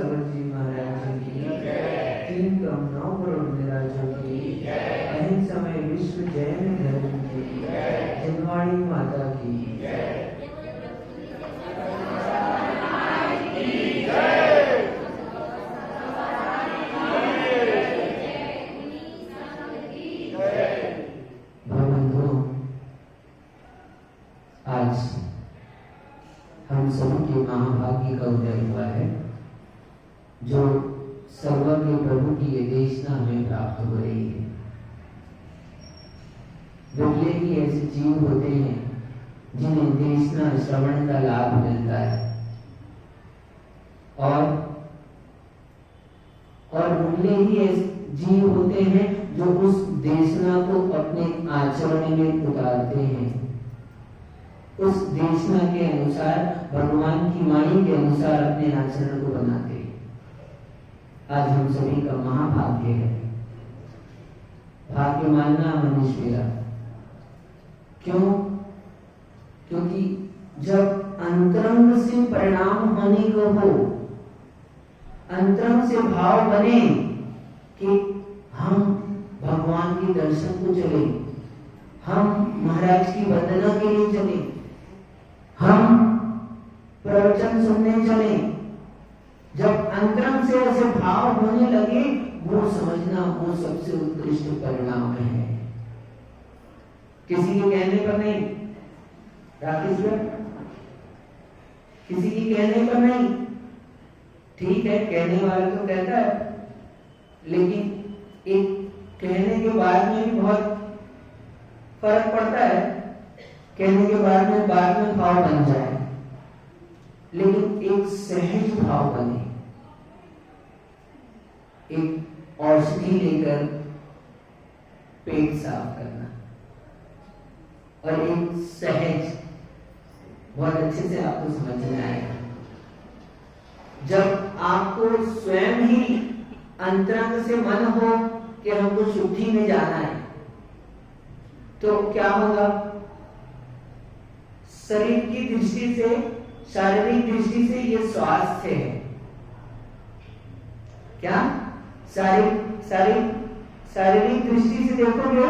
सागर जी महाराज की, तीन कम 9 करोड़ निराजों की, अहिंसा में विश्व जैन धर्म की, जनवाणी माता की। आज हम सभी के महाभाग्य का उदय हुआ है, जो सर्वज्ञ प्रभु की ये देशना हमें प्राप्त हो रही है। बिरले ही ऐसे जीव होते हैं जिन्हें देशना श्रवण का लाभ मिलता है, और बिरले ही ऐसे जीव होते हैं जो उस देशना को अपने आचरण में उतारते हैं, उस देशना के अनुसार, भगवान की वाणी के अनुसार अपने आचरण को बनाते हैं। आज हम सभी का महाभाग्य है। भाग्य मानना मनुष्य मेरा। क्यों? क्योंकि जब अंतरंग से परिणाम होने को हो, अंतरंग से भाव बने कि हम भगवान के दर्शन को चले, हम महाराज की वंदना के लिए चले, हम प्रवचन सुनने चले, जब अंतरंग से ऐसे भाव होने लगे, वो समझना वो सबसे उत्कृष्ट परिणाम है। किसी के कहने पर नहीं, राकेश भाई, किसी के कहने पर नहीं, ठीक है, कहने वाला तो कहता है, लेकिन एक कहने के बाद में भी बहुत फर्क पड़ता है। कहने के बाद में भाव बन जाए, लेकिन एक सहज भाव बने, एक औषधि लेकर पेट साफ करना, और एक सहज, बहुत अच्छे से आपको समझ में आएगा। जब आपको स्वयं ही अंतरंग से मन हो कि हमको शुद्धि में जाना है, तो क्या होगा? शरीर की दृष्टि से, शारीरिक दृष्टि से ये स्वास्थ्य है। क्या? शारीरिक दृष्टि से देखोगे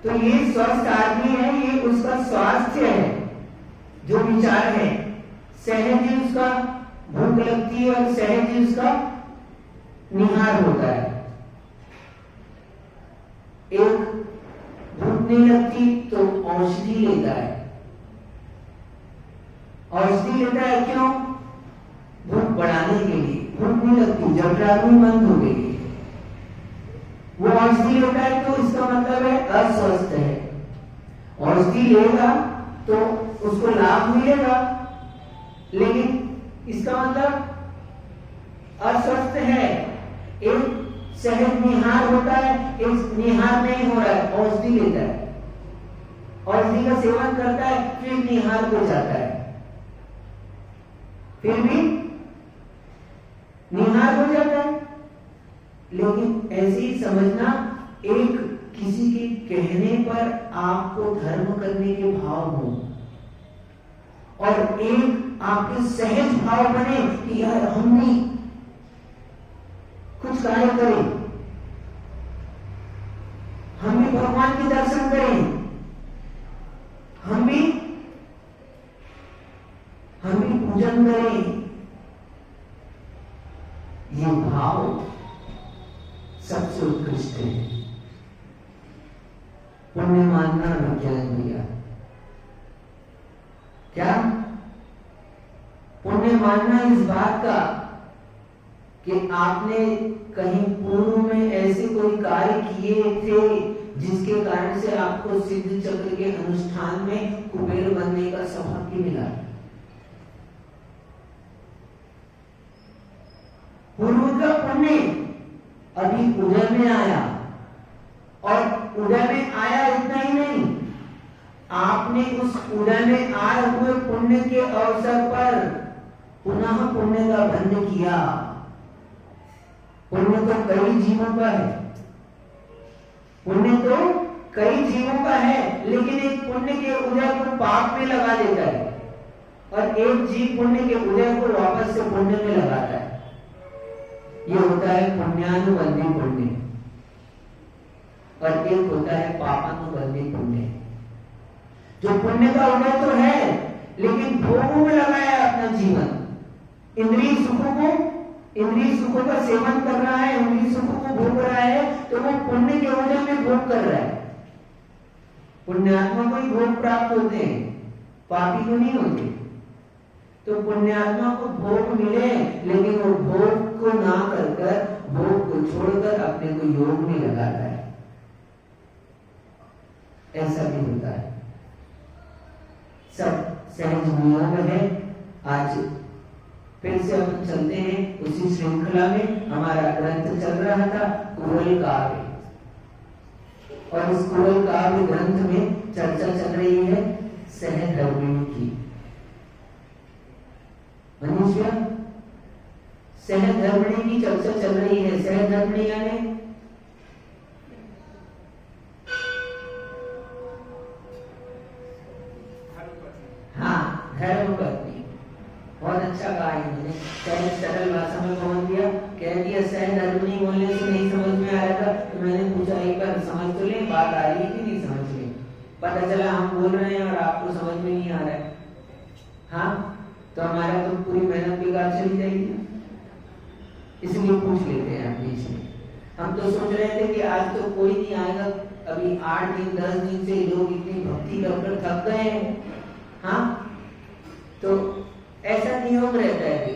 तो ये स्वस्थ आदमी है, ये उसका स्वास्थ्य है, जो विचार है। सहज ही उसका भूख लगती है और सहज ही उसका निहार होता है। एक भूख नहीं लगती तो औषधि लेता है। औषधि लेता है क्यों? भूख बढ़ाने के लिए। भूख नहीं लगती, जठराग्नि बंद हो गई, वो औषधि लेता है, तो इसका मतलब है अस्वस्थ है। औषधि लेगा तो उसको लाभ मिलेगा, लेकिन इसका मतलब अस्वस्थ है। एक सहज निहार होता है, एक निहार नहीं हो रहा है, औषधि लेता है, औषधि का सेवन करता है, फिर निहार हो जाता है, फिर भी निहार हो जाता है। लेकिन ऐसे ही समझना, एक किसी के कहने पर आपको धर्म करने के भाव हो, और एक आपके सहज भाव बने कि यार हम भी कुछ कार्य करें, हम भी भगवान के दर्शन करें, हम भी पूजन करें। ये भाव सबसे उत्कृष्ट है। पुण्य मानना विज्ञान भैया, क्या पुण्य मानना इस बात का कि आपने कहीं पूर्व में ऐसे कोई कार्य किए थे जिसके कारण से आपको सिद्ध चक्र के अनुष्ठान में कुबेर बनने का सौभाग्य मिला। पूर्व का पुण्य अभी उदय में आया, और उदय में आया इतना ही नहीं, आपने उस उदय में आए हुए पुण्य के अवसर पर पुनः पुण्य का बंध किया। पुण्य तो कई जीवों का है, पुण्य तो कई जीवों का है, लेकिन एक पुण्य के उदय को पाप में लगा देता है, और एक जीव पुण्य के उदय को वापस से पुण्य में लगाता है। ये होता है पुण्यानुबंधी पुण्य, और एक होता है पापानुबंधी पुण्य। जो पुण्य का उदय तो है, लेकिन भोगों में लगाया अपना जीवन, इंद्रिय सुखों का सेवन कर रहा है, इंद्रिय सुखों को भोग रहा है, तो वो पुण्य के उदय में भोग कर रहा है। पुण्यात्मा को ही भोग प्राप्त होते हैं, पापी को नहीं होते। तो पुण्यात्मा को भोग मिले, लेकिन वो भोग को ना कर भोग को छोड़कर अपने को योग में लगाता है, ऐसा भी होता है। सब सहज नियम है। आज फिर से हम चलते हैं उसी श्रृंखला में। हमारा ग्रंथ चल रहा था कुरल काव्य, और इस कुरल काव्य ग्रंथ में चर्चा चल रही है सहधर्मिणी की। मनुष्य सहधर्मिणी की चर्चा चल रही है। सहधर्मिणी यानी धर्म पत्नी। बहुत अच्छा कहा इन्होंने, सरल भाषा में बोल दिया, कह दिया सहधर्मिणी बोलने से नहीं समझ में आ रहा था, तो मैंने पूछा एक बार समझ तो ले, बात आ रही है कि नहीं समझ में। पता चला हम बोल रहे हैं और आपको समझ में नहीं आ रहा है। हाँ, तो हमारा तो पूरी मेहनत बेकार चली जाएगी, इसलिए पूछ लेते हैं आप बीच में। हम तो सोच रहे थे कि आज तो कोई नहीं आएगा, अभी 8 दिन 10 दिन से लोग इतनी भक्ति कर थक गए हैं। हाँ, तो ऐसा नियम रहता है।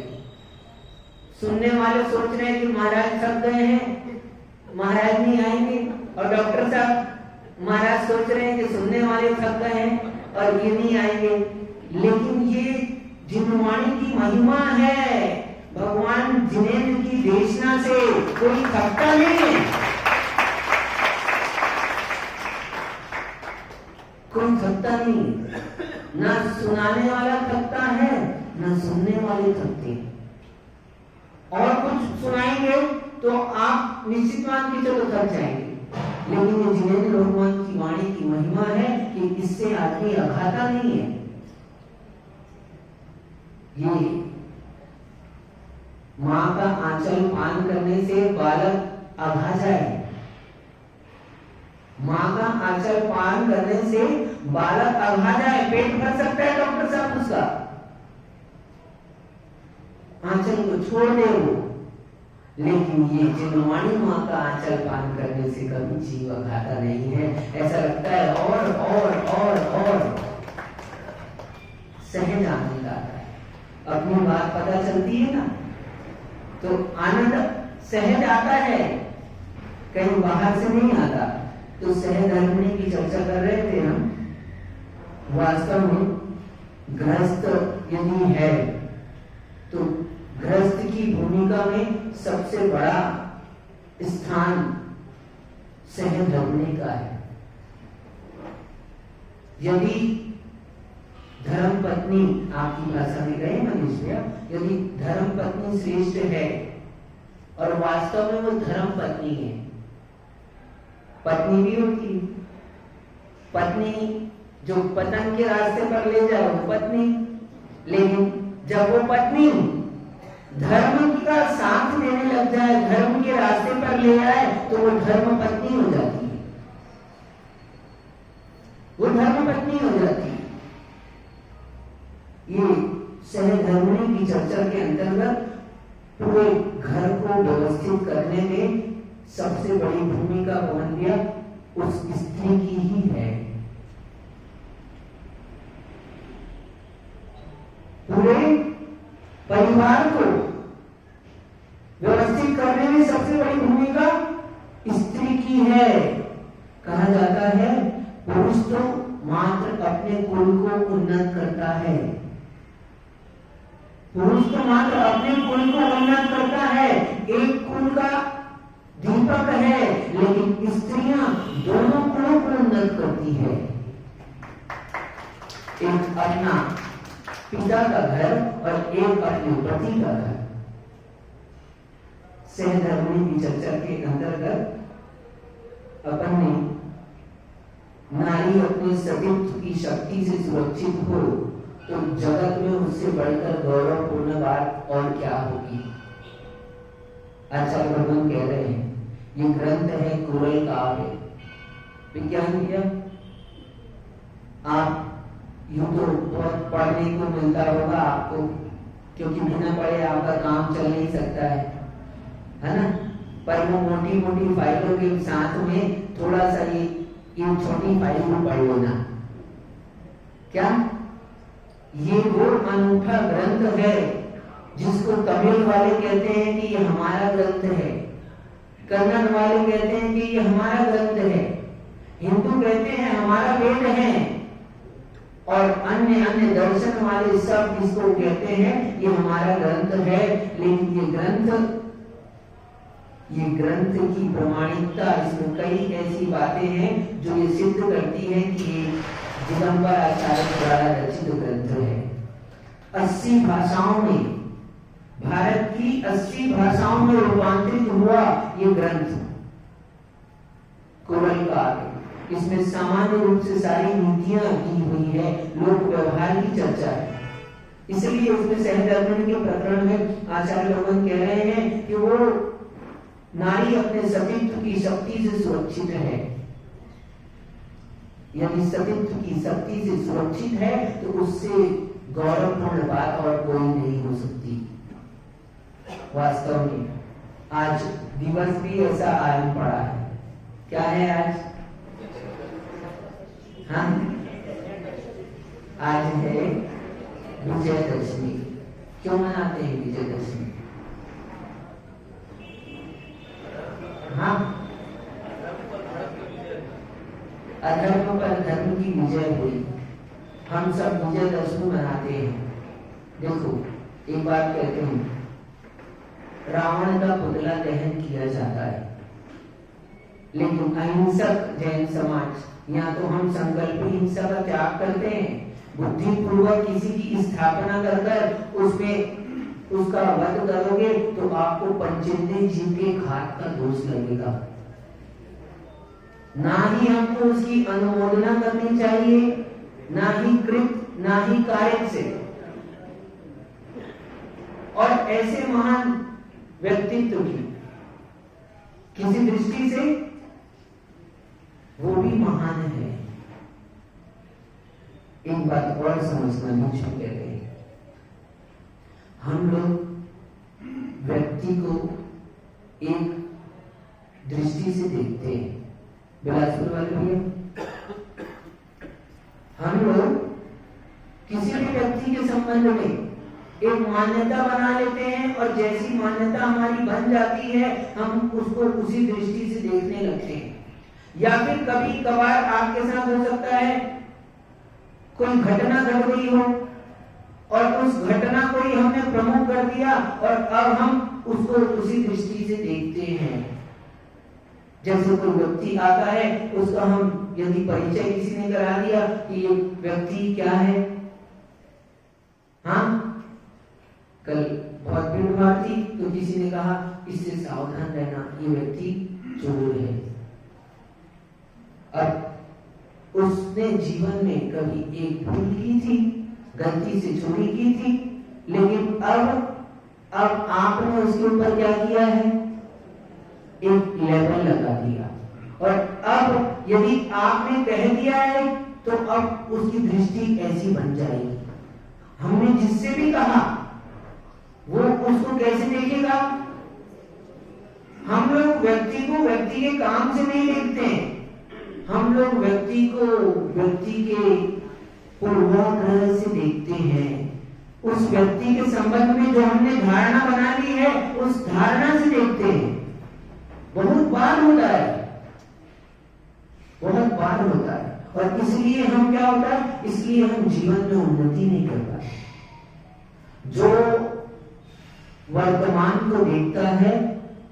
सुनने वाले सोच रहे हैं कि महाराज थक गए हैं, महाराज नहीं आएंगे, और डॉक्टर साहब महाराज सोच रहे हैं कि सुनने वाले थक गए हैं और ये नहीं आएंगे। लेकिन ये जिनवाणी की महिमा है, भगवान जिनेन्द्र की देशना से कोई थकता नहीं है, कोई थकता नहीं। ना सुनाने वाला थकता है, ना सुनने वाले थकते हैं। और कुछ सुनाएंगे तो आप निश्चित मान के चलो थक जाएंगे, लेकिन ये जिनेन्द्र भगवान की वाणी की महिमा है कि इससे आदमी अघाता नहीं है। ये मां का आंचल पान करने से बालक अघा जाए, मां का आंचल पान करने से बालक अघा जाए, पेट भर सकता है डॉक्टर साहब उसका, आंचल को छोड़ दे वो। लेकिन ये जिनवाणी मां का आंचल पान करने से कभी जीव अघाता नहीं है। ऐसा लगता है और सहज आनंद आता है। अपनी बात पता चलती है ना, तो आनंद सहज आता है, कहीं बाहर से नहीं आता। तो सहधर्मिणी की चर्चा कर रहे थे हम। वास्तव में गृहस्थ यदि है तो गृहस्थ की भूमिका में सबसे बड़ा स्थान सहधर्मिणी का है। यदि धर्म पत्नी, आपकी भाषा में कहे मनुष्य, यदि धर्म पत्नी श्रेष्ठ है और वास्तव में वो धर्म पत्नी है, पत्नी भी होती, पत्नी जो पतन के रास्ते पर ले जाए वो पत्नी, लेकिन जब वो पत्नी धर्म का साथ देने लग जाए, धर्म के रास्ते पर ले आए, तो वो धर्म पत्नी हो जाती है, वो धर्म पत्नी हो जाती है। ये सहधर्मिणी की चर्चा के अंतर्गत पूरे घर को व्यवस्थित करने में सबसे बड़ी भूमिका वहन उस स्त्री की ही है। पूरे परिवार को व्यवस्थित करने में सबसे बड़ी भूमिका स्त्री की है। कहा जाता है पुरुष तो मात्र अपने कुल को उन्नत करता है, पुरुष तो मात्र अपने कुल को उन्नत करता है, एक कुल का दीपक है, लेकिन स्त्रियां दोनों कुलों को उन्नत करती है। एक अपना पिता का घर और एक अपने पति का घर। सहधर्मिणी की चर्चा के अंतर्गत अपन ने नारी अपने सतीत्व की शक्ति से सुरक्षित हो तो जगत में उससे बढ़कर गौरवपूर्ण बात और क्या होगी। आचार्य भगवान कह रहे हैं ये ग्रंथ है कुरल काव्य। विज्ञान भैया आप यूं तो बहुत पढ़ने को मिलता होगा आपको, क्योंकि बिना पढ़े आपका काम चल नहीं सकता है ना। पर वो मोटी मोटी फाइलों के साथ में थोड़ा सा ये छोटी फाइल को पढ़ लेना। क्या ये वो अनूठा ग्रंथ है जिसको तमिल वाले कहते हैं कि ये हमारा ग्रंथ है, कन्नड़ वाले कहते हैं कि ये हमारा ग्रंथ है, हिंदू कहते हैं हमारा वेद है, और अन्य अन्य दर्शन वाले सब इसको कहते हैं ये हमारा ग्रंथ है। लेकिन ये ग्रंथ की प्रामाणिकता, इसमें कई ऐसी बातें हैं जो ये सिद्ध करती है कि ये दिगंबर आचार्य द्वारा रचित ग्रंथ है। 80 भाषाओं में, भारत की 80 भाषाओं में रूपांतरित हुआ ये ग्रंथ कुरल काव्य। इसमें सामान्य रूप से सारी नीतियां की हुई है, लोक व्यवहार की चर्चा है। इसलिए उसमें सहधर्मिणी के प्रकरण में आचार्य भगवान कह रहे हैं कि वो नारी अपने सतीत्व की शक्ति से सुरक्षित है। यदि सतीत्व की शक्ति से सुरक्षित है तो उससे गौरवपूर्ण बात और कोई नहीं हो सकती। वास्तव में आज दिवस भी ऐसा आयन पड़ा है। क्या है आज? हाँ, आज है विजयदशमी। क्यों मनाते हैं विजयदशमी? हाँ, अधर्म पर धर्म की विजय हुई। हम सब विजयदशमी मनाते हैं। देखो, एक बात कहते हैं, रावण का पुतला दहन किया जाता है, लेकिन अहिंसक जैन समाज या तो हम संकल्प हिंसा का त्याग करते हैं, बुद्धिपूर्वक किसी की स्थापना कर उसका वध करोगे तो आपको पंचेंद्रिय जीव के घात का दोष लगेगा। ना ही हमको उसकी अनुमोदना करनी चाहिए, ना ही कृत ना ही कार्य से। और ऐसे महान व्यक्तित्व की किसी दृष्टि से वो भी महान है। एक बात और समझना नहीं छूटे गए, हम लोग व्यक्ति को एक दृष्टि से देखते हैं। बिलासपुर वाले भैया, हम लोग किसी भी व्यक्ति के संबंध में एक मान्यता बना लेते हैं, और जैसी मान्यता हमारी बन जाती है हम उसको उसी दृष्टि से देखने लगते हैं। या फिर कभी कभार आपके साथ हो सकता है कोई घटना घट गई हो और उस घटना को ही हमने प्रमुख कर दिया, और अब हम उसको उसी दृष्टि से देखते हैं। जैसे कोई व्यक्ति आता है, उसका हम यदि परिचय किसी ने करा दिया कि ये व्यक्ति क्या है, हाँ, कल बहुत भीड़ थी तो किसी ने कहा इससे सावधान रहना, ये व्यक्ति चोर है। अब उसने जीवन में कभी एक भूल की थी, गलती से चोरी की थी, लेकिन अब आपने उसके ऊपर क्या किया है, एक लेबल लगा दिया। और अब यदि आपने कह दिया है तो अब उसकी दृष्टि ऐसी बन जाएगी। हमने जिससे भी कहा वो उसको कैसे देखेगा? हम लोग व्यक्ति को व्यक्ति के काम से नहीं देखते हैं, हम लोग व्यक्ति को व्यक्ति के पूर्वाग्रह से देखते हैं। उस व्यक्ति के संबंध में जो हमने धारणा बना ली है उस धारणा से देखते हैं। बहुत बार होता है, बहुत बार होता है, और इसलिए हम क्या होता है, इसलिए हम जीवन में उन्नति नहीं कर पाते। जो वर्तमान को देखता है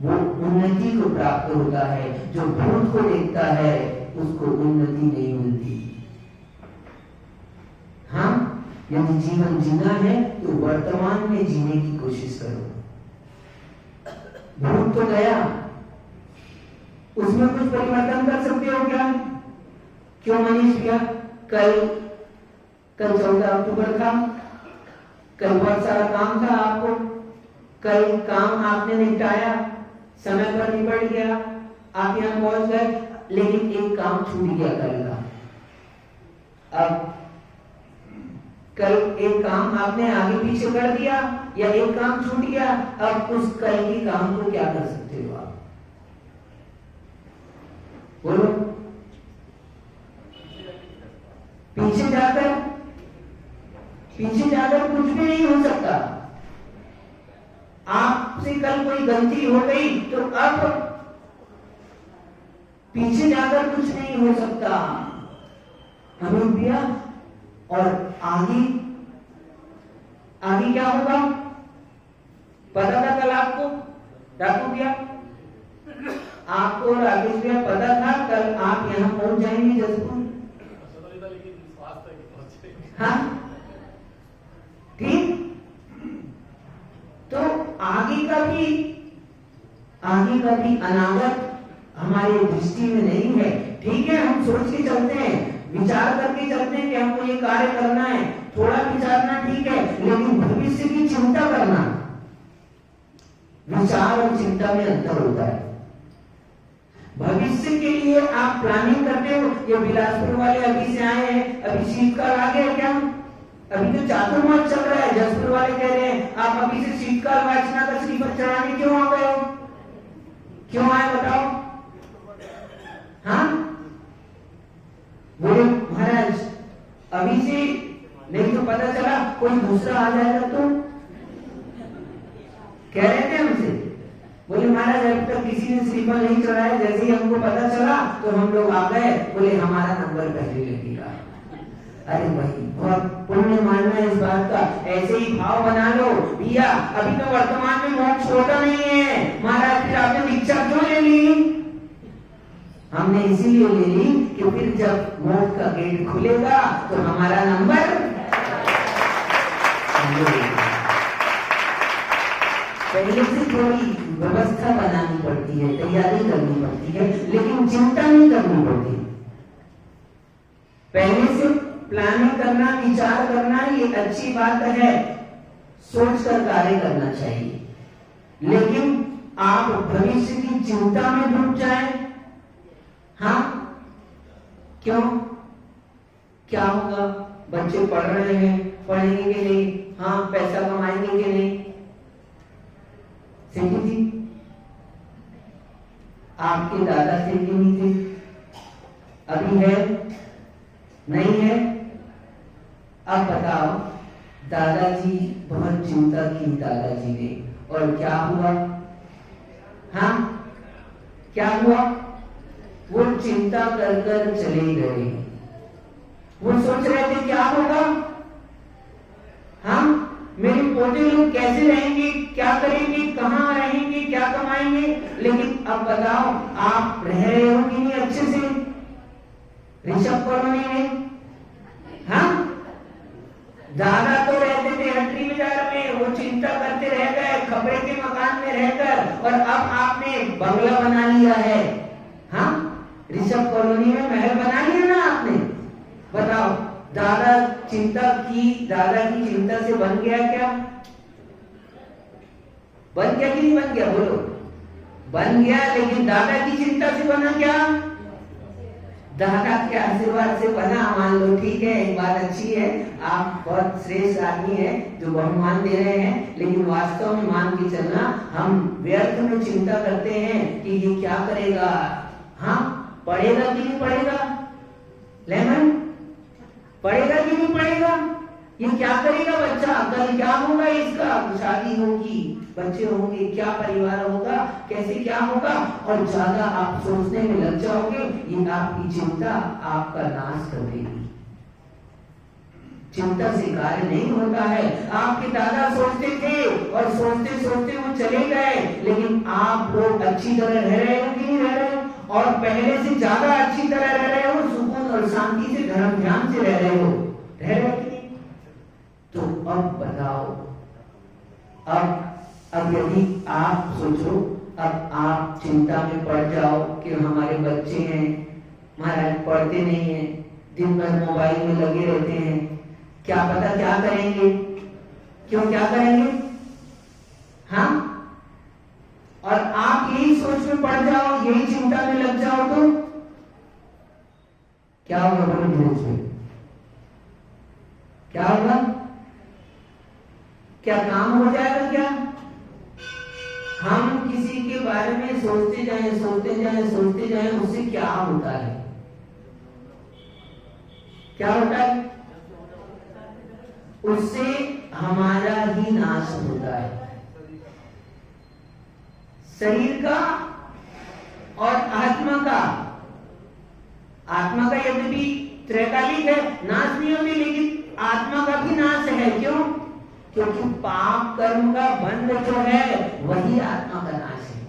वो उन्नति को प्राप्त होता है, जो भूत को देखता है उसको उन्नति नहीं मिलती। हाँ, यदि जीवन जीना है तो वर्तमान में जीने की कोशिश करो। भूत तो गया, उसमें कुछ परिवर्तन कर सकते हो क्या? क्यों मनीष भैया? कल 14 अक्टूबर था, कल बहुत सारा काम था आपको, कल काम आपने निपटाया, समय पर निपट गया, आप यहाँ पहुंच गए, लेकिन एक काम छूट गया कल का। अब कल एक काम आपने आगे पीछे कर दिया या एक काम छूट गया, अब उस कल के काम को क्या कर सकते हो आप? बोलो। पीछे जाकर कुछ भी नहीं हो सकता। आपसे कल कोई गलती हो गई तो अब पीछे जाकर कुछ नहीं हो सकता। हमें दिया और आगे क्या होगा पता था कल आपको? डाकू भैया आपको और राकेश भैया पता था कल आप यहाँ पहुंच जाएंगे जसपुर? हाँ ठीक। तो आगे का भी अनागत हमारे दृष्टि में नहीं है। ठीक है, हम सोच के चलते हैं, विचार करके चलते हैं कि हमको ये कार्य करना है, थोड़ा विचारना ठीक है, लेकिन भविष्य की चिंता करना, विचार और चिंता में अंतर होता है। भविष्य के लिए आप प्लानिंग करते हो। ये बिलासपुर वाले अभी से आए हैं, अभी शीतकाल आ गया क्या? अभी तो चातुर्मास चल रहा है। जसपुर वाले कह रहे हैं आप अभी से शीतकाल वाचना का श्रीफल चढ़ाने क्यों आ गए हो? क्यों आए बताओ? हाँ बोले महाराज अभी से नहीं तो पता चला कोई दूसरा आ जाएगा तो? कह रहे थे हमसे, बोले महाराज अभी तक किसी ने श्रीफल नहीं चढ़ाया, जैसे ही हमको पता चला तो हम लोग आ गए, बोले हमारा नंबर पहले लगेगा। अरे भाई बहुत पुण्य मानना है इस बात का। ऐसे ही भाव बना लो भैया, अभी तो वर्तमान में मोक्ष छोटा नहीं है। महाराज फिर आपने दीक्षा क्यों ले ली? हमने इसीलिए ले ली कि फिर जब मोक्ष का गेट खुलेगा तो हमारा नंबर पहले से थोड़ी व्यवस्था बनानी पड़ती है, तैयारी करनी पड़ती है, लेकिन चिंता नहीं करनी पड़ती। पहले से प्लानिंग करना, विचार करना ये अच्छी बात है, सोच कर कार्य करना चाहिए। लेकिन आप भविष्य की चिंता में डूब जाएं, हाँ क्यों? क्या होगा? बच्चे पढ़ रहे हैं, पढ़ेंगे कि नहीं? हाँ पैसा कमाएंगे कि नहीं? सेठी जी आपके दादा सेठी नहीं थे, अभी है नहीं है? अब बताओ, दादाजी बहुत चिंता की दादाजी ने, और क्या हुआ? हाँ क्या हुआ? वो चिंता कर कर चले गए। वो सोच रहे थे क्या होगा, हाँ मेरे पोते लोग कैसे रहेंगे, क्या करेंगे, कहाँ रहेंगे, क्या कमाएंगे। लेकिन अब बताओ आप रह रहे हो कि नहीं अच्छे से ऋषभ कॉलोनी में? हाँ दादा तो रहते थे हटरी बाजार में, वो चिंता करते रह गए खपड़े के मकान में रहकर, और अब आपने बंगला बना लिया है। हाँ ऋषभ कॉलोनी में महल बना लिया ना आपने। बताओ दादा दादा की चिंता से बन गया क्या? बन गया कि नहीं बन गया? बोलो। बन गया, लेकिन दादा की चिंता से बना क्या? दादा के आशीर्वाद से बना, मान लो ठीक है, एक बात अच्छी है, आप बहुत श्रेष्ठ आदमी है जो बहुमान दे रहे हैं, लेकिन वास्तव में मान के चलना, हम व्यर्थ में चिंता करते हैं कि ये क्या करेगा, हाँ पढ़ेगा कि नहीं पढ़ेगा, लेमन पढ़ेगा कि नहीं पढ़ेगा, ये क्या करेगा बच्चा, कल क्या होगा इसका, शादी होगी, बच्चे होंगे, क्या परिवार होगा, कैसे क्या होगा, और ज्यादा आप सोचने में लग जाओगे, ये आपकी चिंता आपका नाश कर देगी। चिंता से कार्य नहीं होता है। आपके दादा सोचते थे और सोचते सोचते वो चले गए, लेकिन आप लोग अच्छी तरह रह रहे हो कि नहीं रह रहे हो, और पहले से ज्यादा अच्छी तरह रह रहे हो, सुकून और शांति से धर्म ध्यान से रह रहे हो, रह रहे हो कि नहीं? तो अब बताओ, अब यदि आप सोचो, अब आप चिंता में पड़ जाओ कि हमारे बच्चे हैं, महाराज पढ़ते नहीं है, दिन भर मोबाइल में लगे रहते हैं, क्या पता क्या करेंगे, क्यों क्या करेंगे, हाँ और आप यही सोच में पड़ जाओ, यही चिंता में लग जाओ तो क्या होगा? बोलो धीरे से, क्या होगा? क्या काम हो जाएगा? क्या हम किसी के बारे में सोचते जाएं, सोचते जाएं, सोचते जाएं, उससे क्या होता है? क्या होता है? उससे हमारा ही नाश होता है, शरीर का और आत्मा का। आत्मा का यद्यपि त्रैकालिक है, नाश नहीं होती, लेकिन आत्मा का भी नाश है। क्यों? क्योंकि पाप कर्म का बंध जो है वही आत्मा का नाश है।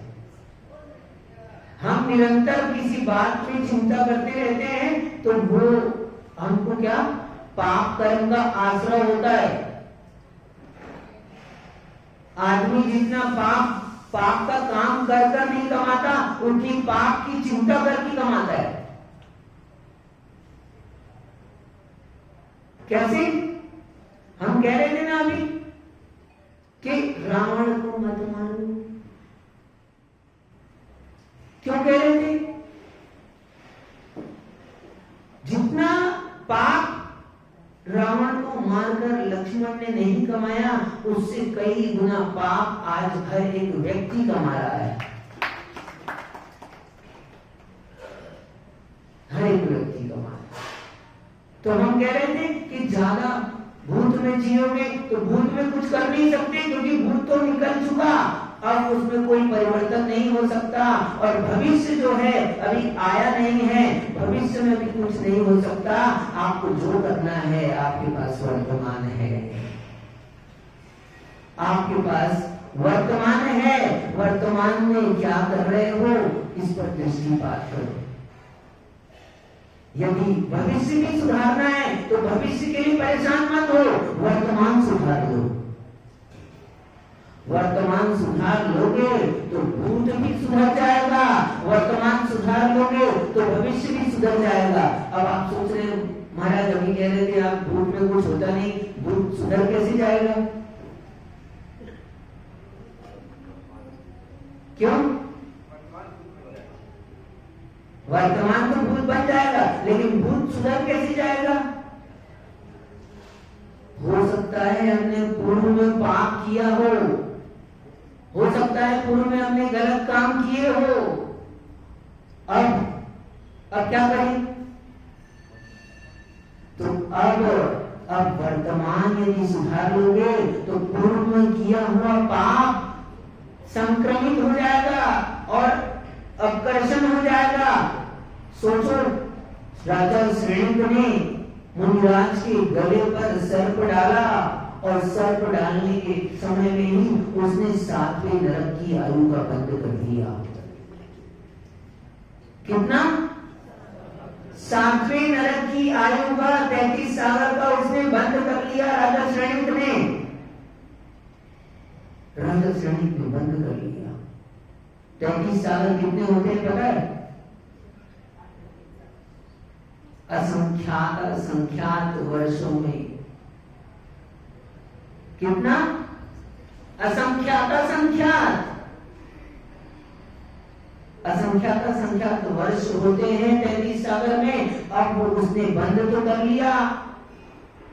हम निरंतर किसी बात में चिंता करते रहते हैं तो वो हमको क्या? पाप कर्म का आश्रय होता है। आदमी जितना पाप का काम कर कर नहीं कमाता, उनकी पाप की चिंता करके कमाता है। कैसे? हम कह रहे थे ना अभी कि रावण को मत मारो। क्यों कह रहे थे? जितना पाप रावण को मारकर लक्ष्मण ने नहीं कमाया, उससे कई गुना पाप आज हर एक व्यक्ति कमा रहा है। हर एक व्यक्ति कमा रहा है। तो हम कह रहे थे कि ज्यादा भूत में जियोगे तो भूत में कुछ कर नहीं सकते, क्योंकि भूत तो निकल चुका, अब उसमें कोई परिवर्तन नहीं हो सकता। और भविष्य जो है अभी आया नहीं है, भविष्य में भी कुछ नहीं हो सकता। आपको जो करना है, आपके पास वर्तमान है, आपके पास वर्तमान है। वर्तमान में क्या कर रहे हो, इस पर दृष्टिपात करो। यदि भविष्य भी सुधारना है तो भविष्य के लिए परेशान मत हो, वर्तमान सुधार लो। वर्तमान सुधार लोगे तो भूत भी सुधर जाएगा, वर्तमान सुधार लोगे तो भविष्य भी सुधर जाएगा। अब आप सोच रहे हो महाराज अभी कह रहे थे आप भूत में कुछ होता नहीं, भूत सुधर कैसे जाएगा? क्यों? वर्तमान तो भूत बन जाएगा, लेकिन भूत सुधर कैसे जाएगा? हो सकता है हमने पूर्व में पाप किया हो सकता है पूर्व में हमने गलत काम किए हो। अब क्या करें? तो अब वर्तमान यदि सुधार लोगे तो पूर्व में किया हुआ पाप संक्रमित हो जाएगा और अपकर्षण हो जाएगा। सोचो, राजा श्रेणिक ने मुनिराज के गले पर सर्प डाला और सर्प डालने के समय में ही उसने 7वें नरक की आयु का बंद कर दिया। कितना? 7वें नरक की आयु का 33 सागर का उसने बंद कर लिया। राजा श्रेणिक ने बंद कर लिया। 33 सागर कितने होते हैं पता है? असंख्यात वर्षों में कितना? असंख्यात वर्ष होते हैं 33 सागर में। अब वो उसने बंद तो कर लिया,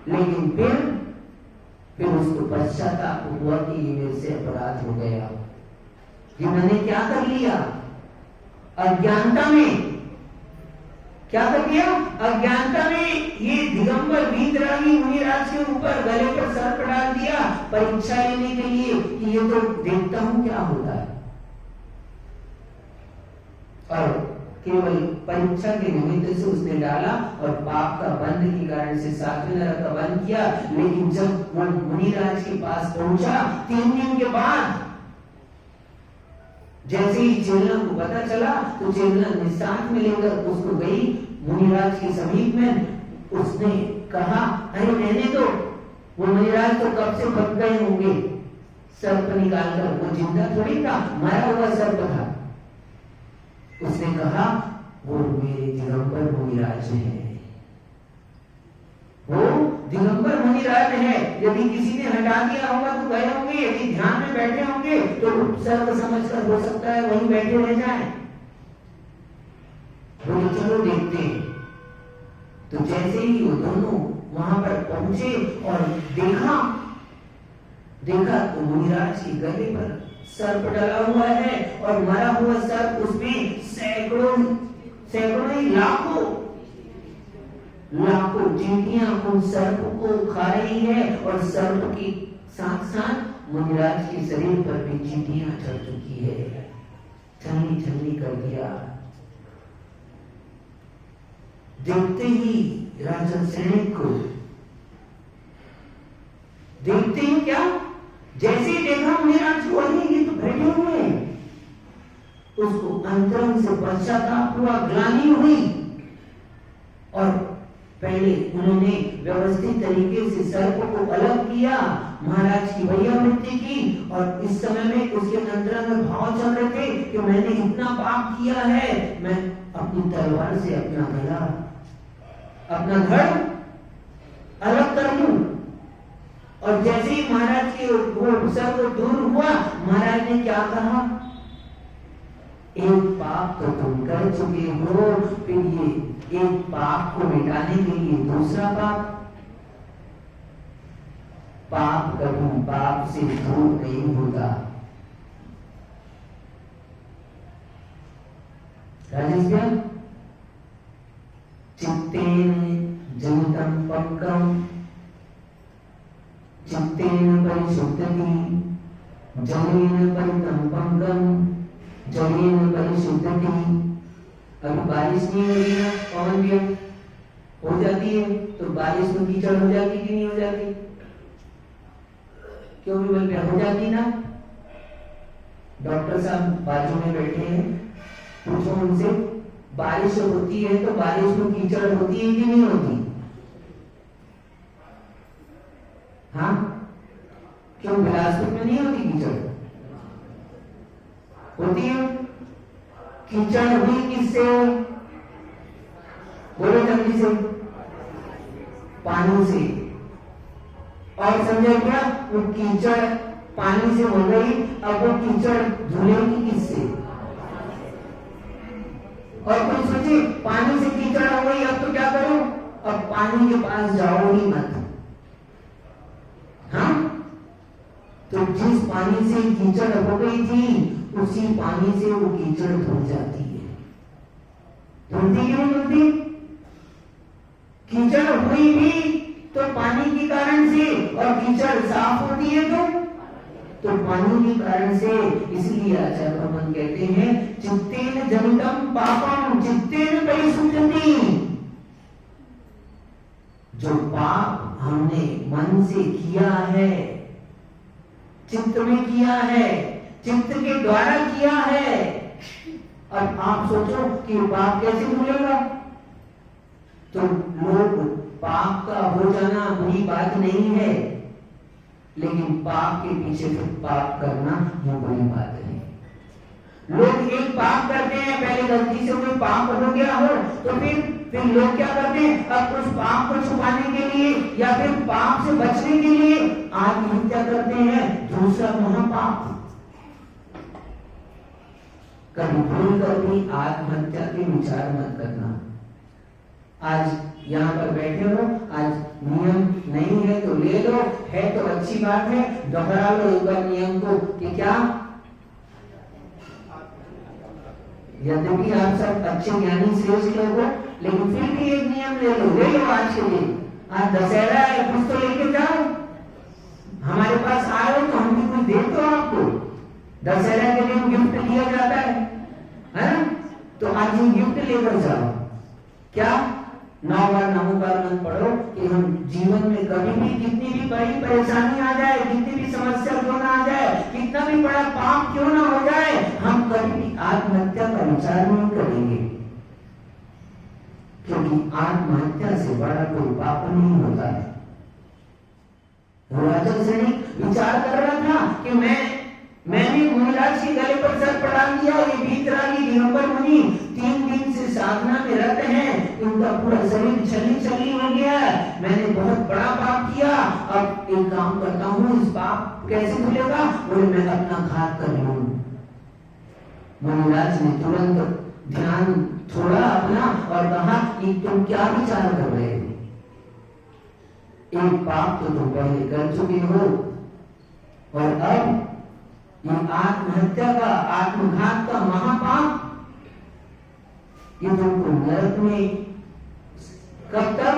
लेकिन फिर उसको पश्चाताप हुआ कि ये मेरे से अपराध हो गया, कि मैंने क्या कर लिया? अज्ञानता में क्या कर दिया? अज्ञानता में ये दिगंबर वीतरागी मुनिराज के ऊपर गले पर सर्प डाल दिया, परीक्षा लेने के लिए कि ये तो देखता हूं क्या होता है। और केवल परीक्षा के निमित्त से उसने डाला और पाप का बंध के कारण से 7वें नरक का बंद किया। लेकिन जब वो मुनिराज के पास पहुंचा 3 दिन के बाद, जैसे ही चेला को पता चला तो चेला निशान में लेकर उसको गई मुनिराज के समीप में। उसने कहा, अरे मैंने तो, वो मुनिराज तो कब से फंस गए होंगे सर्प निकालकर, वो जिंदा थोड़ी था, मरा हुआ सर्प था। उसने कहा, वो मेरे दिगंबर मुनिराज हैं, वो दिगंबर मुनिराज है, यदि किसी ने हटा दिया होगा तो गए होंगे, यदि ध्यान में बैठे होंगे तो उपसर्ग समझकर हो सकता है वहीं बैठे रह जाएं। बोले चलो देखते हैं। तो जैसे ही वो दोनों वहां पर पहुंचे और देखा तो मुनिराज के गले पर सर्प डला हुआ है और मरा हुआ सर्प, उसमें सैकड़ों लाखों चींटियां उन सर्प को खा रही है और सर्प के साथ साथ मुनिराज के शरीर पर भी चींटियां चढ़ चुकी है, छलनी कर दिया। देखते ही राजा सैनिक को देखते ही क्या, जैसे ही देखा मुनिराज को ये तो बैठे हुए हैं, उसको अंतरंग से पश्चाताप हुआ, ग्लानि हुई और पहले उन्होंने व्यवस्थित तरीके से सर्प को अलग किया, महाराज की वैयावृत्ति की और इस समय में उसके अंतरंग भाव चल रहे थे कि मैंने इतना पाप किया है, मैं अपनी तलवार से अपना गला, अपना धड़ अलग कर लूं। और जैसे ही महाराज के वो सर्प दूर हुआ, महाराज ने क्या कहा, एक पाप तो तुम कर चुके हो, फिर ये एक पाप को मिटाने के लिए दूसरा पाप कभी पाप से दूर नहीं होता। राजेश भैया, चित्तेन जनितं पंकम चित्तेन परिशुद्धति जलेन परितं पंकम जलेन परिशुद्धति। अभी बारिश नहीं हो रही है, पवन भी हो जाती है तो बारिश में कीचड़ हो जाती कि नहीं हो जाती? क्यों भी बोल हो जाती ना? डॉक्टर साहब बाजू में बैठे हैं, पूछो उनसे, बारिश होती है तो बारिश में कीचड़ होती है कि नहीं होती? हाँ, क्यों बिलासपुर में नहीं होती कीचड़? होती है। कीचड़ हुई किससे? बोलो जल्दी से। पानी से। और समझे क्या, वो कीचड़ पानी से हो गई, अब वो कीचड़ धुलेगी किससे? और कोई सोचे पानी से कीचड़ हो गई, अब तो क्या करूं? अब पानी के पास जाओ ही मत। हाँ, तो जिस पानी से कीचड़ हो गई थी उसी पानी से वो कीचड़ धुल जाती है। धुलती क्यों धुलती? कीचड़ हुई भी तो पानी के कारण से, और कीचड़ साफ होती है तो पानी के कारण से। इसलिए आचार्य भगवान कहते हैं चित्तेन जनितं पापम चित्तेन परिशुद्धति। जो पाप हमने मन से किया है, चित्त में किया है, चित्त के द्वारा किया है, अब आप सोचो कि पाप कैसे भूलेगा? तो लोग पाप का हो जाना बुरी बात नहीं है, लेकिन पाप के पीछे फिर पाप करना ये बड़ी बात है। लोग एक पाप करते हैं, पहले गलती से कोई पाप हो गया हो तो फिर लोग क्या करते हैं, अब उस पाप को छुपाने के लिए या फिर पाप से बचने के लिए आत्महत्या करते हैं। दूसरा महापाप। कभी भूल कर भी आत्महत्या के विचार मत करना। आज यहाँ पर बैठे हो, आज नियम नहीं है तो ले लो, है तो अच्छी बात है, दोहरा लो एक बार नियम को कि क्या, यद्यपि आप सब अच्छे ज्ञानी श्रेष्ठ लोग हो, लेकिन फिर भी एक नियम ले लो आज के लिए। आज दशहरा है, कुछ तो लेके जाओ। हमारे पास आए हो तो हम भी कुछ दे दो आपको। दशहरा के दिन गिफ्ट लिया जाता है ना? तो आज ये गिफ्ट लेकर जाओ। क्या 9 बार नमोकार मंत्र पढ़ो कि हम जीवन में कभी भी कितनी भी बड़ी परेशानी आ जाए, कितनी भी समस्या क्यों ना आ जाए, कितना भी बड़ा पाप क्यों ना हो जाए, हम कभी भी आत्महत्या का विचार नहीं करेंगे, क्योंकि आत्महत्या से बड़ा कोई पाप नहीं होता है। राजा सैनिक विचार कर रहा था कि मैंने मुनिराज के गले पर सर पड़ा दिया। ये वीतरागी दिगंबर मुनि 3 दिन से साधना में रत हैं, इन उनका पूरा शरीर छली छली हो गया, मैंने बहुत बड़ा पाप किया, अब एक काम करता हूँ, इस पाप कैसे धुलेगा? बोले मैं अपना घात कर लूं। मुनिराज ने तुरंत ध्यान छोड़ा अपना और कहा कि तुम क्या विचार कर रहे हो? एक पाप तो तुम पहले कर चुके हो और अब ये आत्महत्या का, आत्मघात का महापाप, ये तुमको नरक में कब तक,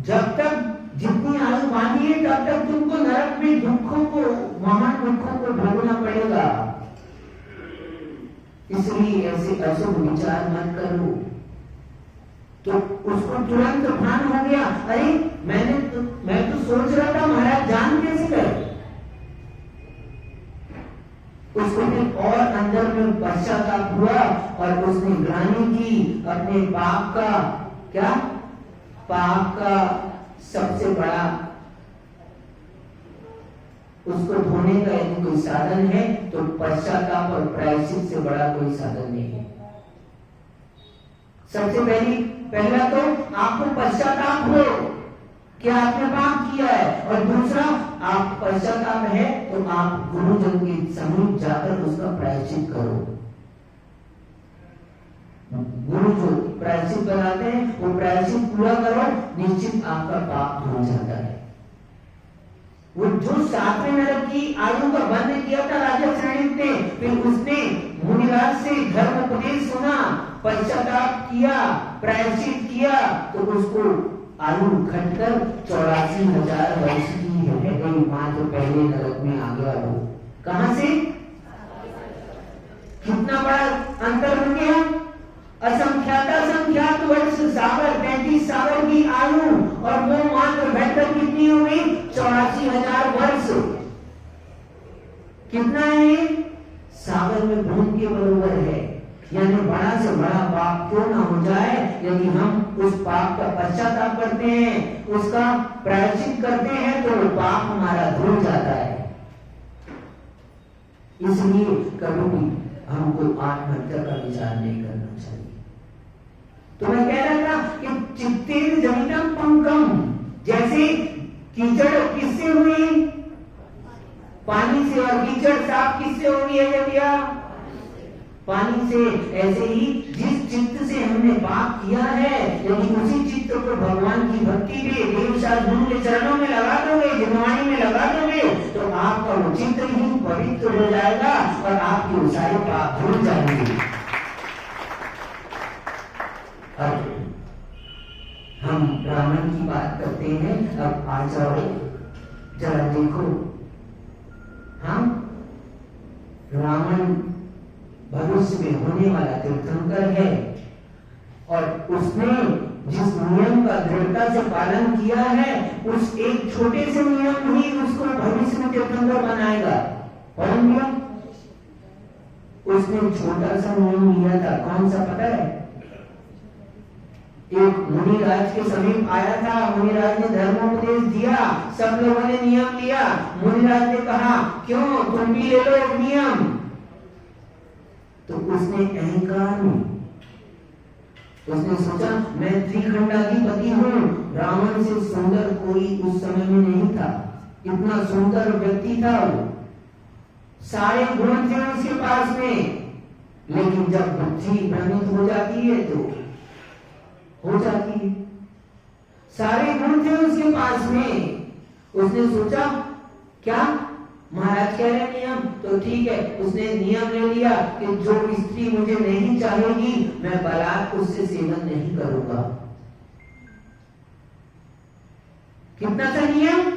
जब तक जितनी आयु बांधी है तब तक तुमको नरक में दुखों को, महान दुखों को भोगना पड़ेगा। इसलिए ऐसे अशुभ विचार मत करो। तो उसको तुरंत भान हो गया, अरे मैं तो सोच रहा था महाराज जान कैसे गए। उसको फिर और अंदर में पश्चाताप हुआ और उसने ग्लानि की अपने पाप का, क्या पाप का सबसे बड़ा, उसको धोने का यदि कोई साधन है तो पश्चाताप और प्रायश्चित से बड़ा कोई साधन नहीं है। सबसे पहला तो आपको पश्चाताप हो कि आपने पाप किया है, और दूसरा आप पश्चाताप है तो आप गुरुजन के समीप जाकर उसका प्रायश्चित करो। गुरु जो प्रायश्चित बनाते हैं वो प्रायश्चित पूरा करो, निश्चित आपका पाप हो जाता है। वो जो 7वें नरक की आयु का बंद किया था राजा श्रेणिक ने, फिर उसने मुनिराज से धर्म उपदेश सुना, पश्चाताप किया, प्रायश्चित किया, तो उसको आयु घटकर 84,000 वर्ष की है गई। मां जो पहले नरक में आ गया वो कहां से, कितना बड़ा अंतर हो गया। असंख्यात वर्ष सागर, 33 सागर की आयु, और वो मात्र घटकर कितनी हो गई, 84,000 वर्ष। कितना है, सागर में बूंद के बराबर है। यानी बड़ा से बड़ा पाप क्यों ना हो जाए, यदि हम उस पाप का पश्चाताप करते हैं, उसका प्रायश्चित करते हैं, तो वो पाप हमारा धुल जाता है। इसलिए कभी भी हमको आत्महत्या का विचार नहीं करना चाहिए। तो मैं कह रहा था कि चित्तेन जनितम पंकम, जैसे कीचड़ किससे हुई, पानी से, और कीचड़ साफ किससे होगी है भैया, पानी से। ऐसे ही जिस चित्त से हमने पाप किया है, यदि उसी चित्त को भगवान की भक्ति में, देवशास्त्र गुरु के चरणों में लगा दोगे, जिनवाणी में लगा दोगे, तो आपका वो चित्त ही पवित्र हो जाएगा और आपके वो सारे पाप धुल जाएंगे। अब हम रावण की बात करते हैं। अब आ जाओ जरा देखो, हम रावण भविष्य में होने वाला तीर्थंकर है, और उसने जिस नियम का दृढ़ता से पालन किया है, उस एक छोटे से नियम ही उसको भविष्य में तीर्थंकर बनाएगा। कौन नियम? उसने छोटा सा नियम लिया था, कौन सा पता है? एक मुनिराज के समीप आया था, मुनिराज ने धर्मोपदेश दिया, सब लोगों ने नियम लिया। मुनिराज ने कहा क्यों, तुम भी ले लो एक नियम। तो उसने अहंकार में, उसने सोचा मैं त्रिखंडाधिपति हूँ, रावण से सुंदर कोई उस समय में नहीं था, इतना सुंदर व्यक्ति था वो, सारे गुण थे उसके पास में, लेकिन जब बुद्धि भ्रमित हो जाती है तो हो जाती है। सारे गुण थे उसके पास में, उसने सोचा क्या महाराज कह रहे नियम, तो ठीक है, उसने नियम ले लिया कि जो स्त्री मुझे नहीं चाहेगी मैं बलात् उससे सेवन नहीं करूंगा। कितना सा नियम,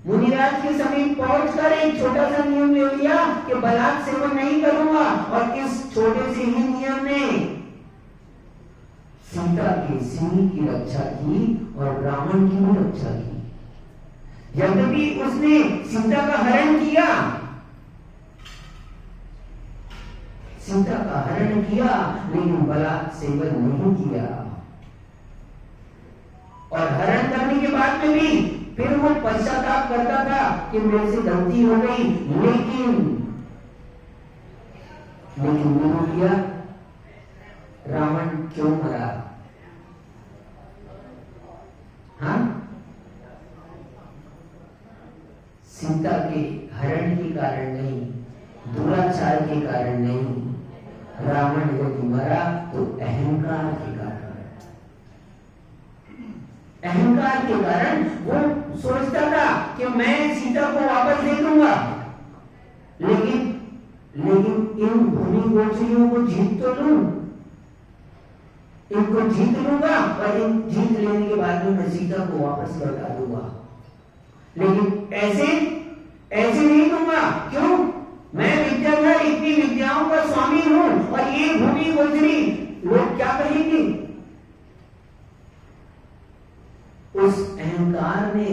मुनिराज के समीप पहुंचकर एक छोटा सा नियम ले लिया कि बलात् सेवन नहीं करूंगा, और इस छोटे से ही नियम ने सीता के सिंह की रक्षा की और रावण की भी रक्षा की। यद्यपि उसने सीता का हरण किया, सीता का हरण किया, लेकिन बलात् सेवन नहीं किया, और हरण करने के बाद में भी फिर वो पश्चाताप करता था कि मेरे से गलती हो गई, लेकिन लेकिन विरोध किया। रावण क्यों मरा? हाँ, सीता के हरण के कारण नहीं, दुराचार के कारण नहीं। रावण यदि मरा तो अहंकार के कारण। अहंकार के कारण वो सोचता था कि मैं सीता को वापस दे दूंगा, लेकिन इन भूमि गोचरियों को जीत तो लूं, इनको जीत लूंगा और इन जीत लेने के बाद में मैं सीता को वापस लौटा दूंगा। लेकिन ऐसे नहीं दूंगा। क्यों? मैं विद्याधर, इतनी विद्याओं का स्वामी हूं और ये भूमि गोचरी, लोग क्या कहेंगे? उस अहंकार ने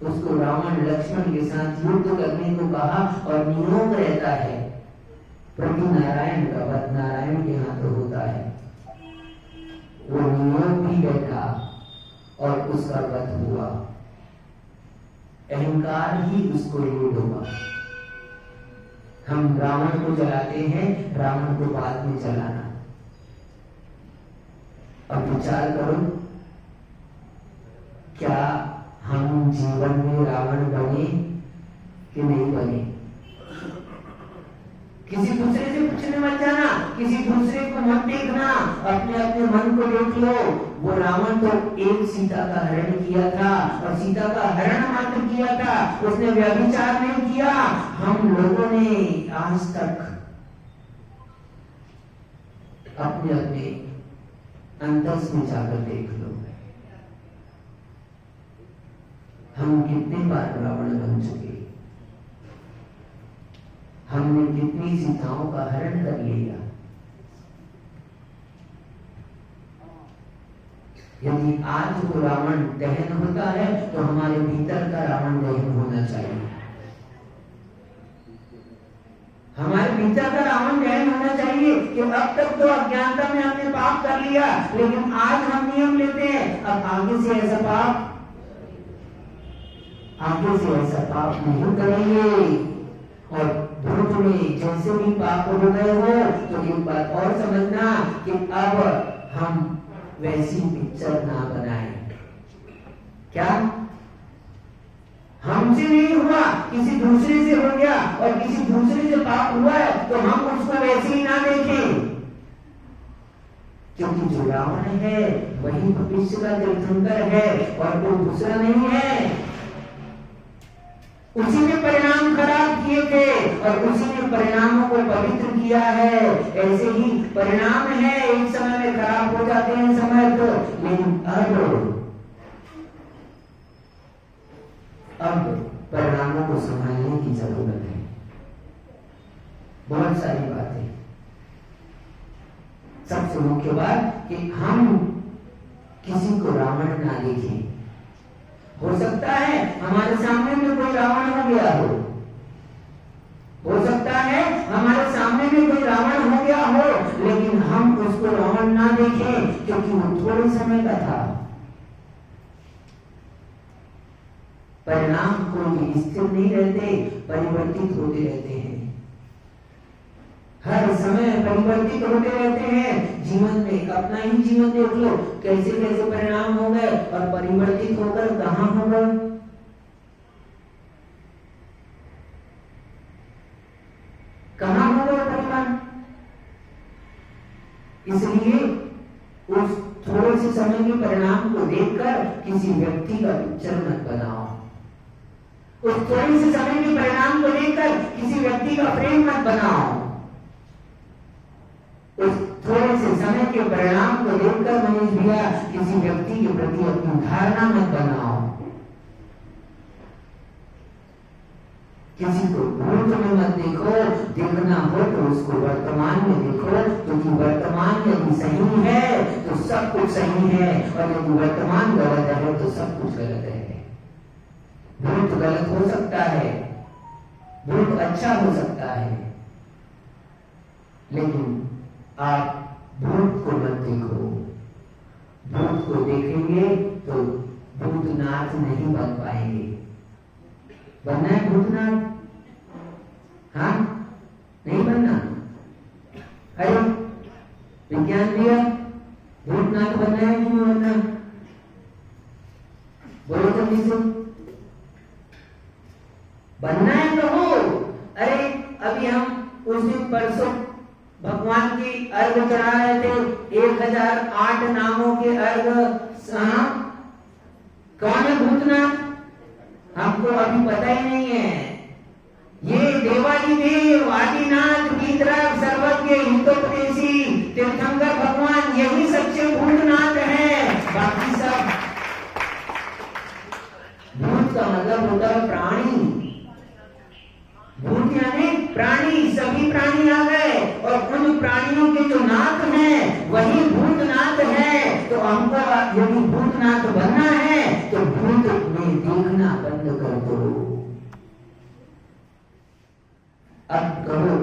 उसको रावण लक्ष्मण के साथ युद्ध करने को कहा और नियोग रहता है प्रभु नारायण का वध नारायण के हाथों होता है। वो नियोग भी बैठा और उसका वध हुआ। अहंकार ही उसको ले डूबा। हम रावण को जलाते हैं, रावण को बाद में जलाना। अब विचार करो, क्या हम जीवन में रावण बने कि नहीं बने? किसी दूसरे से पूछने मत जाना, किसी दूसरे को मत देखना, अपने मन को देख लो। वो रावण तो एक सीता का हरण किया था और सीता का हरण मात्र किया था, उसने व्यभिचार नहीं किया। हम लोगों ने आज तक अपने अंतस में जाकर देख लो, हम कितने बार रावण बन चुके, हमने कितनी सीताओं का हरण कर लिया। यदि आज वो रावण दहन होता है तो हमारे भीतर का रावण दहन होना चाहिए। हमारे भीतर का रावण दहन होना चाहिए कि अब तक तो अज्ञानता में हमने पाप कर लिया, लेकिन आज हम नियम लेते हैं अब आगे से ऐसा पाप नहीं करेंगे। और भूत में जैसे भी पाप हो गए हो तो एक बात और समझना कि अब हम वैसी पिक्चर ना बनाएं। क्या? हमसे नहीं हुआ, किसी दूसरे से हो गया और किसी दूसरे से पाप हुआ है तो हम उसको वैसे ही ना देखें, क्योंकि जो रावण है वही भविष्य का तीर्थंकर है और कोई दूसरा नहीं है। उसी ने परिणाम खराब किए थे और उसी ने परिणामों को पवित्र किया है। ऐसे ही परिणाम है, एक समय में खराब हो जाते हैं समय तो, लेकिन अब परिणामों को संभालने की जरूरत है। बहुत सारी बातें। सबसे मुख्य बात कि हम किसी को रावण ना देखें। हो सकता है हमारे सामने में कोई रावण हो गया हो सकता है हमारे सामने में कोई रावण हो गया हो, लेकिन हम उसको रावण ना देखें क्योंकि वो थोड़े समय का था। परिणाम कोई स्थिर नहीं रहते, परिवर्तित होते रहते हैं। हर समय परिवर्तित होते रहते हैं। जीवन में अपना ही जीवन देख लो, कैसे कैसे परिणाम हो गए और परिवर्तित होकर कहां हो गए। कहां हो गए परिणाम? इसलिए उस थोड़े से समय के परिणाम को देखकर किसी व्यक्ति का पिक्चर मत बनाओ। उस थोड़े से समय के परिणाम को देखकर किसी व्यक्ति का फ्रेम मत बनाओ। उस थोड़े से समय के परिणाम को देखकर मनीष भैया किसी व्यक्ति के प्रति अपनी धारणा मत बनाओ। किसी को भूत में मत देखो, देखना हो तो उसको वर्तमान में देखो, क्योंकि वर्तमान यदि सही है तो सब कुछ सही है और यदि वर्तमान गलत है तो सब कुछ गलत है। भूत गलत हो सकता है, भूत अच्छा हो सकता है, लेकिन आप भूत को मत देखो। भूत को देखेंगे तो भूतनाथ नहीं बन पाएंगे। बनना है भूतनाथ? हाँ, नहीं बनना। भूतनाथ बनना है कि नहीं बनना? बोलो जल्दी से, बनना है तो हो। अरे अभी हम उस दिन परसों भगवान की अर्घ चढ़ा रहे थे, 1008 नामों के अर्घ। कौन है भूतनाथ? हमको अभी पता ही नहीं है। ये देवादिदेव आदिनाथ वितरक सर्वज्ञ हितोपदेशी तीर्थंकर भगवान, यही सच्चे भूतनाथ है। बाकी सब, भूत का मतलब होता है प्राणी। भूत यानी प्राणी, सभी प्राणी आ गए और उन प्राणियों के जो नाथ हैं वही भूतनाथ है। तो हमको यदि भूतनाथ बनना है तो भूत में देखना बंद कर दो। अब कहो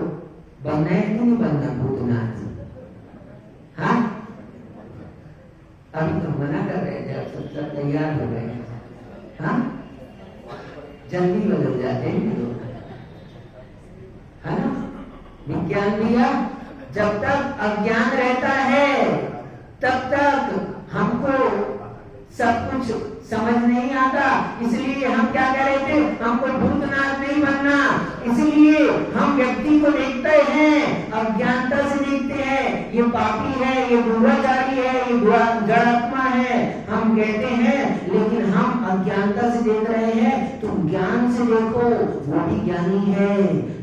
बनना है कि नहीं बनना भूतनाथ? हाँ, अभी तो मना कर रहे थे, अब सब तैयार हो गए। हाँ, जल्दी बदल जाते हैं लोग, है ना? विज्ञान दिया, जब तक अज्ञान रहता है तब तक हमको सब कुछ समझ नहीं आता। इसलिए हम क्या कह रहे थे, हमको भूतनाथ नहीं बनना। इसलिए हम व्यक्ति को देखते हैं, अज्ञानता से देखते हैं, ये पापी है, ये दुराचारी है, ये जड़ आत्मा है, हम कहते हैं। लेकिन हम अज्ञानता से देख रहे हैं, तुम ज्ञान से देखो, वो भी ज्ञानी है,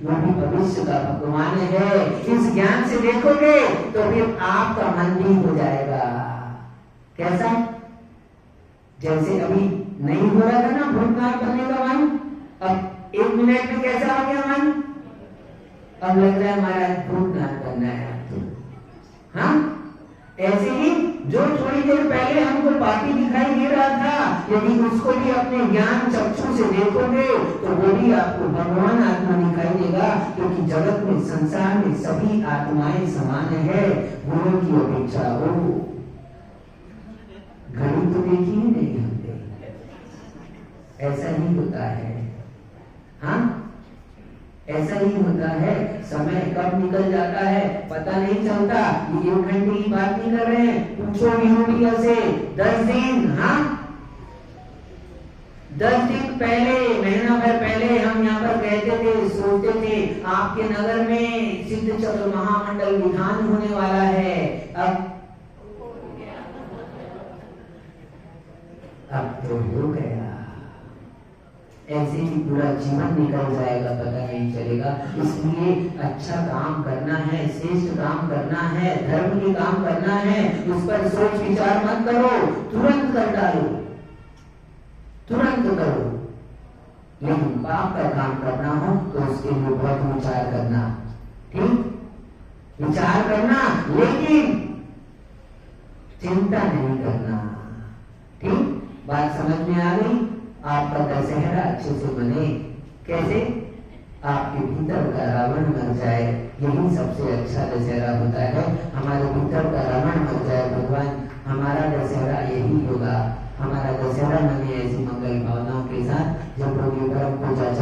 वो भी भविष्य का भगवान है। इस ज्ञान से देखोगे तो फिर आपका मन भी हो जाएगा। कैसा? जैसे अभी नहीं हो रहा था ना भूतनाथ बनने का मन, अब 1 मिनट में कैसा हो गया मन? अब लग रहा है हमारा भूतनाथ बनना है। हाँ, ऐसे ही जो थोड़ी देर पहले हमको पापी दिखाई दे रहा था, यदि उसको भी अपने ज्ञान चक्षु से देखोगे तो वो भी आपको भगवान आत्मा दिखाई देगा। क्योंकि जगत में, संसार में सभी आत्माएं समान है, गुणों की अपेक्षा हो। घड़ी तो देखी ही नहीं हमने, ऐसा ही होता है। हाँ, ऐसा ही होता है। समय कब निकल जाता है पता नहीं चलता। ये 1 घंटे की बात नहीं कर रहे हैं, पूछो यूरोपिया से 10 दिन। हाँ, 10 दिन पहले, महीना भर पहले हम यहाँ पर कहते थे, सोचते थे आपके नगर में सिद्ध चक्र महामंडल विधान होने वाला है। अब तो हो गया। ऐसे ही पूरा जीवन निकल जाएगा, पता नहीं चलेगा। इसलिए अच्छा काम करना है, श्रेष्ठ काम करना है, धर्म के काम करना है। उस पर सोच विचार मत करो, तुरंत कर डालो, तुरंत करो। लेकिन पाप का काम करना हो तो उसके लिए बहुत विचार करना, ठीक? विचार करना, लेकिन चिंता नहीं करना, ठीक? बात समझ में आ गई? आपका दशहरा अच्छे से बने। कैसे? आपके भीतर का रावण मर जाए, यही सबसे अच्छा दशहरा होता है। हमारे भीतर का रावण मर जाए भगवान, हमारा दशहरा यही होगा। हमारा दशहरा मने ऐसी मंगल भावनाओं के साथ, जब लोग ये परम पूजा